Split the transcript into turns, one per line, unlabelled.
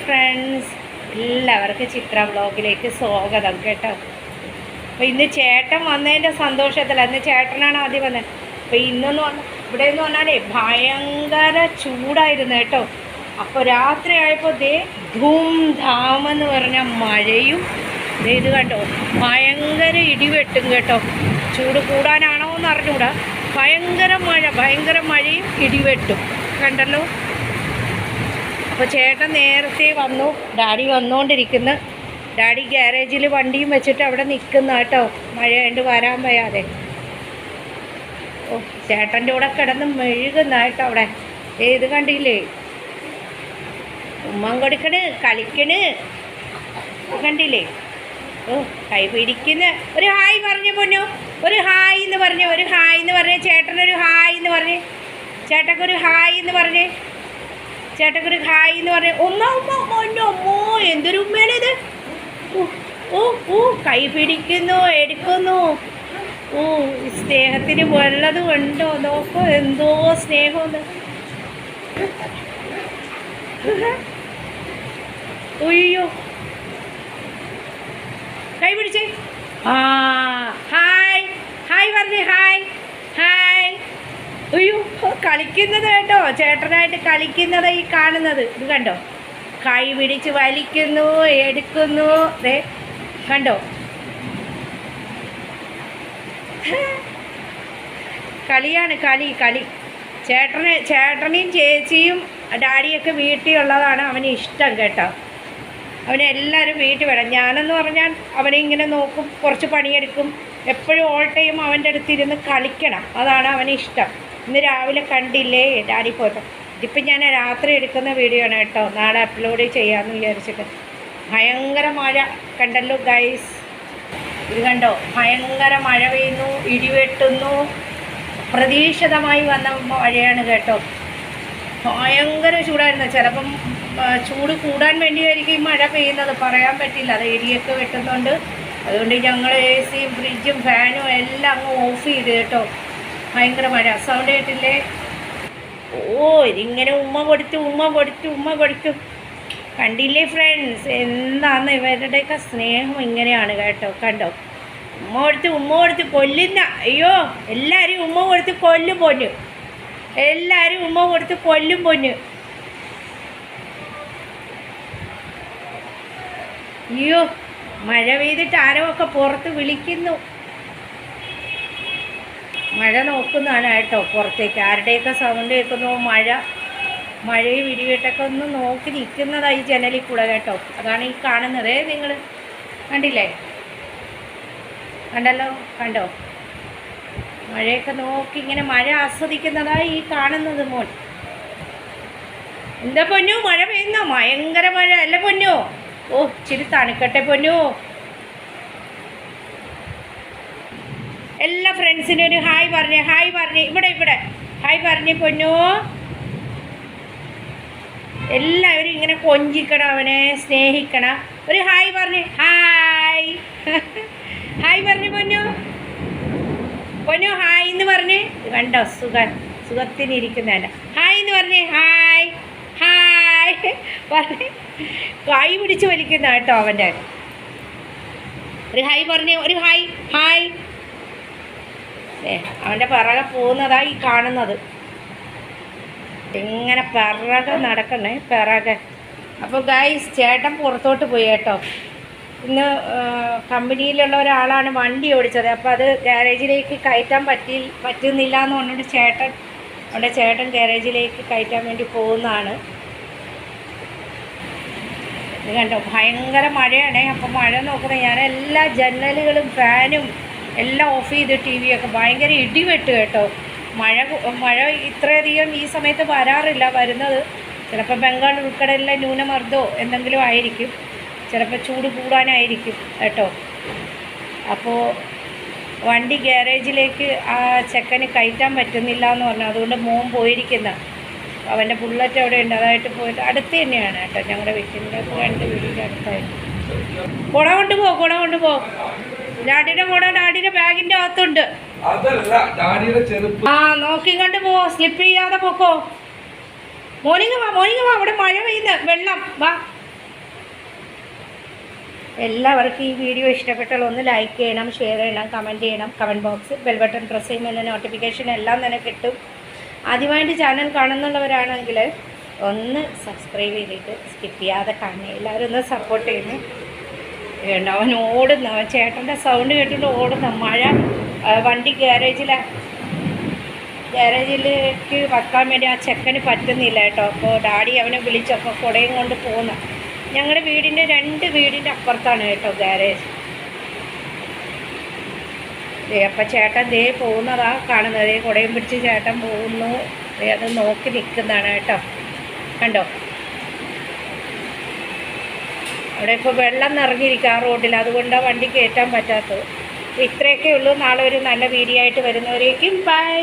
Friends, എല്ലാവർക്കും ചിത്ര വ്ളോഗിലേക്ക് സ്വാഗതം കേട്ടോ. അപ്പോൾ ഇന്ന് ചേട്ടൻ വന്നതിൻ്റെ സന്തോഷത്തില്ല. ഇന്ന് ചേട്ടനാണ് ആദ്യം വന്നത്. അപ്പോൾ ഇന്നെന്ന് ഇവിടെ എന്ന് പറഞ്ഞാലേ ഭയങ്കര ചൂടായിരുന്നു കേട്ടോ. അപ്പോൾ രാത്രി ആയപ്പോൾ ധൂം ധാമെന്ന് പറഞ്ഞ മഴയും ഇത് കണ്ടോ, ഭയങ്കര ഇടിവെട്ടും കേട്ടോ. ചൂട് കൂടാനാണോ എന്ന് അറിഞ്ഞൂടാ. ഭയങ്കര മഴയും ഇടിവെട്ടും കണ്ടല്ലോ. അപ്പോൾ ചേട്ടൻ നേരത്തെ വന്നു, ഡാഡി വന്നുകൊണ്ടിരിക്കുന്നു. ഡാഡി ഗ്യാരേജിൽ വണ്ടിയും വെച്ചിട്ട് അവിടെ നിൽക്കുന്ന കേട്ടോ, മഴ കണ്ട് വരാൻ വയ്യാതെ. ഓ, ചേട്ടൻ്റെ കൂടെ കിടന്ന് മെഴുകുന്ന കേട്ടോ അവിടെ. ഇത് കണ്ടില്ലേ, ഉമ്മൻ കൊടുക്കണ്, കളിക്കണ്, കണ്ടില്ലേ. ഓ, കൈ പിടിക്കുന്ന. ഒരു ഹായ് പറഞ്ഞു പൊന്നു, ഒരു ഹായ് എന്ന് പറഞ്ഞേ, ഒരു ഹായ് എന്ന് പറഞ്ഞേ. ചേട്ടനൊരു ഹായ് എന്ന് പറഞ്ഞേ, ചേട്ടക്കൊരു ഹായ് എന്ന് പറഞ്ഞേ, ചേട്ടക്കൊരു ഹായ് എന്ന് പറഞ്ഞേ. ഉമ്മ എന്തൊരു ഉമ്മയാണിത്. ഓ ഓ കൈ പിടിക്കുന്നു, എടുക്കുന്നു. ഓ, സ്നേഹത്തിന് വല്ലതും ഉണ്ടോ നോക്കോ, എന്തോ സ്നേഹമെന്ന്. ഒയ്യോ, കൈ പിടിച്ചേ. ആ, ഹായ് ഹായ് പറഞ്ഞേ, ഹായ് ഹായ്. അയ്യോ, കളിക്കുന്നത് കേട്ടോ, ചേട്ടനായിട്ട് കളിക്കുന്നത് ഈ കാണുന്നത്. ഇത് കണ്ടോ, കൈ പിടിച്ച് വലിക്കുന്നു, എടുക്കുന്നു. ദേ കണ്ടോ, കളിയാണ്, കളി. ചേട്ടനെയും ചേച്ചിയും ഡാഡിയൊക്കെ വീട്ടിലുള്ളതാണ് അവന് ഇഷ്ടം കേട്ടോ. അവനെ എല്ലാവരും വീട്ടിൽ വേണം. ഞാനെന്ന് പറഞ്ഞാൽ അവനെ ഇങ്ങനെ നോക്കും, കുറച്ച് പണിയെടുക്കും. എപ്പോഴും ഓൾ ടൈം അവൻ്റെ അടുത്തിരുന്ന് കളിക്കണം, അതാണ് അവന് ഇഷ്ടം. ഇന്ന് രാവിലെ കണ്ടില്ലേ ഡാഡി പോയപ്പോൾ. ഇതിപ്പം ഞാൻ രാത്രി എടുക്കുന്ന വീഡിയോ ആണ് കേട്ടോ, നാളെ അപ്ലോഡ് ചെയ്യാമെന്ന് വിചാരിച്ചിട്ട്. ഭയങ്കര മഴ കണ്ടല്ലോ ഗൈസ്. ഇത് കണ്ടോ, ഭയങ്കര മഴ പെയ്യുന്നു, ഇടിവെട്ടുന്നു. പ്രതീക്ഷിതമായി വന്ന മഴയാണ് കേട്ടോ. ഭയങ്കര ചൂടായിരുന്നു. ചിലപ്പം ചൂട് കൂടാൻ വേണ്ടിയായിരിക്കും ഈ മഴ പെയ്യുന്നത്, പറയാൻ പറ്റില്ല. അത് ഇടിയൊക്കെ വെട്ടുന്നുണ്ട്. അതുകൊണ്ട് ഞങ്ങൾ AC യും ഫ്രിഡ്ജും ഫാനും എല്ലാം അങ്ങ് ഓഫ് ചെയ്ത് കേട്ടോ. ഭയങ്കര മഴ, സൗണ്ട് കേട്ടില്ലേ. ഓ, ഇതിങ്ങനെ ഉമ്മ കൊടുത്തു. കണ്ടില്ലേ ഫ്രണ്ട്സ്, എന്താന്ന് ഇവരുടെയൊക്കെ സ്നേഹം ഇങ്ങനെയാണ് കേട്ടോ. കണ്ടോ, ഉമ്മ കൊടുത്ത് കൊല്ലുന്ന. അയ്യോ, എല്ലാവരും ഉമ്മ കൊടുത്ത് കൊല്ലും പൊന്നു, എല്ലാവരും ഉമ്മ കൊടുത്ത് കൊല്ലും പൊന്നു. അയ്യോ, മഴ പെയ്തിട്ട് ആരോ ഒക്കെ പുറത്ത് വിളിക്കുന്നു. മഴ നോക്കുന്നതാണ് കേട്ടോ പുറത്തേക്ക്. ആരുടെയൊക്കെ സൗണ്ട് കേൾക്കുന്നു. മഴയും ഇടിവെട്ടൊക്കെ ഒന്ന് നോക്കി നിൽക്കുന്നതായി ജനലിൽ കൂടെ കേട്ടോ. അതാണ് ഈ കാണുന്നത്. നിങ്ങൾ കണ്ടില്ലേ, കണ്ടോ, മഴയൊക്കെ നോക്കി ഇങ്ങനെ മഴ ആസ്വദിക്കുന്നതായി ഈ കാണുന്നത് മോൻ. എന്താ പൊന്നു, മഴ പെയ്യുന്നോ? ഭയങ്കര മഴ അല്ല പൊന്നു. ഓ, ഇച്ചിരി തണുക്കട്ടെ പൊന്നു. എല്ലാ ഫ്രണ്ട്സിനും ഒരു ഹായ് പറഞ്ഞേ, ഇവിടെ ഹായ് പറഞ്ഞേ പൊന്നു. എല്ലാവരും ഇങ്ങനെ കൊഞ്ചിക്കണം, അവനെ സ്നേഹിക്കണം. ഒരു ഹായ് പറഞ്ഞേ, ഹായ് ഹായ് പറഞ്ഞേ പൊന്നു. ഹായ് എന്ന് പറഞ്ഞേ. കണ്ടോ, സുഖത്തിനിരിക്കുന്നതല്ല. ഹായ് എന്ന് പറഞ്ഞേ, ഹായ് പറഞ്ഞേ. കൈ പിടിച്ച് വലിക്കുന്ന കേട്ടോ അവൻ്റെ. ഒരു ഹായ് പറഞ്ഞേ, ഒരു ഹായ്. അവൻ്റെ പിറകെ പോകുന്നതായി കാണുന്നത്. ഇങ്ങനെ പിറകെ നടക്കണേ, പിറകെ. അപ്പോൾ ഗൈസ്, ചേട്ടൻ പുറത്തോട്ട് പോയി കേട്ടോ. ഇന്ന് കമ്പനിയിലുള്ള ഒരാളാണ് വണ്ടി ഓടിച്ചത്. അപ്പോൾ അത് ഗാരേജിലേക്ക് കയറ്റാൻ പറ്റുന്നില്ല എന്ന് പറഞ്ഞിട്ട് ചേട്ടൻ ഗാരേജിലേക്ക് കയറ്റാൻ വേണ്ടി പോകുന്നതാണ്. ഇത് കണ്ടോ, ഭയങ്കര മഴയാണേ. അപ്പോൾ മഴ നോക്കുന്നത്, ഞാൻ എല്ലാ ജനലുകളും ഫാനും എല്ലാം ഓഫ് ചെയ്ത് TV ഒക്കെ. ഭയങ്കര ഇടിവെട്ട് കേട്ടോ. മഴ ഇത്രയധികം ഈ സമയത്ത് വരാറില്ല. വരുന്നത് ചിലപ്പോൾ ബംഗാൾ ഉൾക്കടലിലെ ന്യൂനമർദ്ദമോ എന്തെങ്കിലും ആയിരിക്കും, ചിലപ്പോൾ ചൂട് കൂടാനായിരിക്കും കേട്ടോ. അപ്പോൾ വണ്ടി ഗ്യാരേജിലേക്ക് ആ ചെക്കന് കയറ്റാൻ പറ്റുന്നില്ല എന്ന് പറഞ്ഞു. അതുകൊണ്ട് മോൻ പോയിരിക്കുന്ന അവൻ്റെ ബുള്ളറ്റ് അവിടെ ഉണ്ട്, അതായിട്ട് പോയിട്ട് അടുത്ത് തന്നെയാണ് കേട്ടോ. ഞങ്ങളുടെ വീട്ടിൻ്റെ 2 വീടിൻ്റെ അടുത്തായിട്ട്. കുട കൊണ്ടുപോ. ഡാഡിയുടെ കൂടെ ഡാഡിയുടെ ബാഗിൻ്റെ അകത്തുണ്ട്. ആ, നോക്കിക്കൊണ്ട് പോ, സ്ലിപ്പ് ചെയ്യാതെ പോക്കോ. മോർണിംഗ് വാ, അവിടെ മഴ പെയ്യുന്ന വെള്ളം. വാ എല്ലാവർക്കും ഈ വീഡിയോ ഇഷ്ടപ്പെട്ടാൽ ഒന്ന് ലൈക്ക് ചെയ്യണം, ഷെയർ ചെയ്യണം, കമൻറ്റ് ചെയ്യണം. കമൻറ്റ് ബോക്സിൽ ബെൽ ബട്ടൺ പ്രസ് ചെയ്യുമ്പോൾ നോട്ടിഫിക്കേഷൻ എല്ലാം തന്നെ കിട്ടും. ആദ്യമായിട്ട് ചാനൽ കാണുന്നുള്ളവരാണെങ്കിൽ ഒന്ന് സബ്സ്ക്രൈബ് ചെയ്തിട്ട് സ്കിപ്പ് ചെയ്യാതെ കാണുക. എല്ലാവരും ഒന്ന് സപ്പോർട്ട് ചെയ്യുന്നു. വേണ്ട, അവൻ ഓടുന്ന, അവൻ ചേട്ടൻ്റെ സൗണ്ട് കേട്ടിട്ട് ഓടുന്ന. മഴ വണ്ടി ഗ്യാരേജിലേക്ക് വെക്കാൻ വേണ്ടി ആ ചെക്കന് പറ്റുന്നില്ല കേട്ടോ. അപ്പോൾ ഡാഡി അവനെ വിളിച്ചപ്പോൾ കുടയും കൊണ്ട് പോകുന്ന. ഞങ്ങളുടെ വീടിൻ്റെ 2 വീടിൻ്റെ അപ്പുറത്താണ് കേട്ടോ ഗ്യാരേജ്. അപ്പം ചേട്ടൻ ദേ പോകുന്നതാ കാണുന്നത്. കുടയും പിടിച്ച് ചേട്ടൻ പോകുന്നു. അത് നോക്കി നിൽക്കുന്നതാണ് കേട്ടോ. കണ്ടോ, അവിടെ ഇപ്പോൾ വെള്ളം നിറഞ്ഞിരിക്കുക ആ റോഡിൽ. അതുകൊണ്ടാണ് വണ്ടി കയറ്റാൻ പറ്റാത്തത്. ഇത്രയൊക്കെ ഉള്ളൂ. നാളെ ഒരു നല്ല വീഡിയോ ആയിട്ട് വരുന്നവരേക്കും ബൈ.